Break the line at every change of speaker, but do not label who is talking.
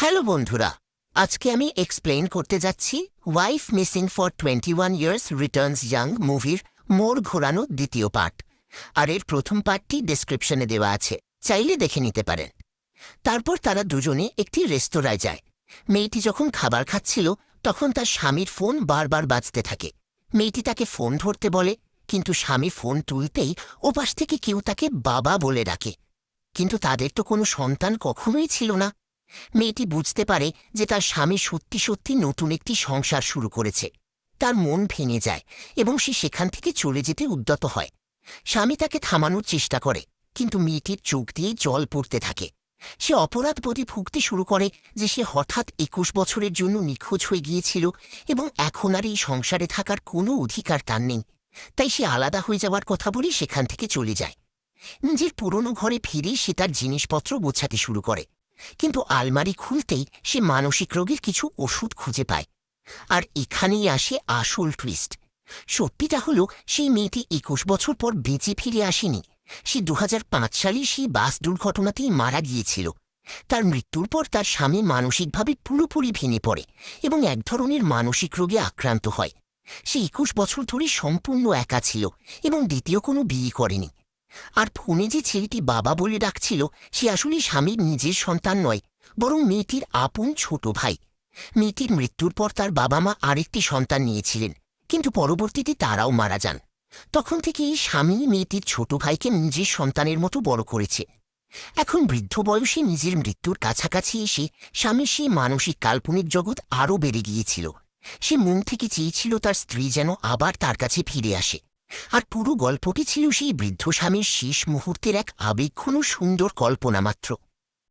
Hello বন্ধুরা, আজকে আমি এক্সপ্লেইন করতে যাচ্ছি wife missing for 21 years Returns young মুভির মোড় ঘোরানো দ্বিতীয় পার্ট। আর এর প্রথম পার্টটি ডেসক্রিপশনে দেওয়া আছে, চাইলে দেখে নিতে পারেন। তারপর তারা দুজনে একটি রেস্তোরাঁয় যায়। মেয়েটি যখন খাবার খাচ্ছিল তখন তার স্বামীর ফোন বারবার বাজতে থাকে। মেয়েটি তাকে ফোন ধরতে বলে, কিন্তু স্বামী ফোন তুলতেই ওপাশ থেকে কেউ তাকে বাবা বলে ডাকে। কিন্তু তাদের তো কোনো সন্তান কখনোই ছিল না। মেয়েটি বুঝতে পারে যে তার স্বামী সত্যি সত্যি নতুন একটি সংসার শুরু করেছে। তার মন ভেঙে যায় এবং সে সেখান থেকে চলে যেতে উদ্যত হয়। স্বামী তাকে থামানোর চেষ্টা করে, কিন্তু মেয়েটির চোখ দিয়ে জল পড়তে থাকে। সে অপরাধবোধে ভুগতে শুরু করে যে সে হঠাৎ 21 বছরের জন্য নিখোঁজ হয়ে গিয়েছিল এবং এখন আর এই সংসারে থাকার কোনো অধিকার তার নেই। তাই সে আলাদা হয়ে যাওয়ার কথা বলে সেখান থেকে চলে যায়। নিজের পুরনো ঘরে ফিরে সে তার জিনিসপত্র গোছাতে শুরু করে, কিন্তু আলমারি খুলতেই সে মানসিক রোগের কিছু ওষুধ খুঁজে পায়। আর এখানেই আসে আসল টুইস্ট। সত্যিটা হলো, সেই মেয়েটি 21 বছর পর বেঁচে ফিরে আসেনি। সে 2005 সালে সেই বাস দুর্ঘটনাতেই মারা গিয়েছিল। তার মৃত্যুর পর তার স্বামী মানসিকভাবে পুরোপুরি ভেঙে পড়ে এবং এক ধরনের মানসিক রোগে আক্রান্ত হয়। সে 21 বছর ধরে সম্পূর্ণ একা ছিল এবং দ্বিতীয় কোনো বিয়ে করেনি। আর ফোনে যে ছেলেটি বাবা বলে ডাকছিল, সে আসলে স্বামীর নিজের সন্তান নয়, বরং মেয়েটির আপন ছোট ভাই। মেয়েটির মৃত্যুর পর তার বাবা মা আরেকটি সন্তান নিয়েছিলেন, কিন্তু পরবর্তীতে তারাও মারা যান। তখন থেকে এই স্বামী মেয়েটির ছোট ভাইকে নিজের সন্তানের মতো বড় করেছে। এখন বৃদ্ধ বয়সে নিজের মৃত্যুর কাছাকাছি এসে স্বামীর সেই মানসিক কাল্পনিক জগৎ আরও বেড়ে গিয়েছিল। সে মন থেকে চেয়েছিল তার স্ত্রী যেন আবার তার কাছে ফিরে আসে। আর পুরো গল্পটি ছিল সেই বৃদ্ধ স্বামীর শেষ মুহূর্তের এক আবেগঘন সুন্দর কল্পনা মাত্র।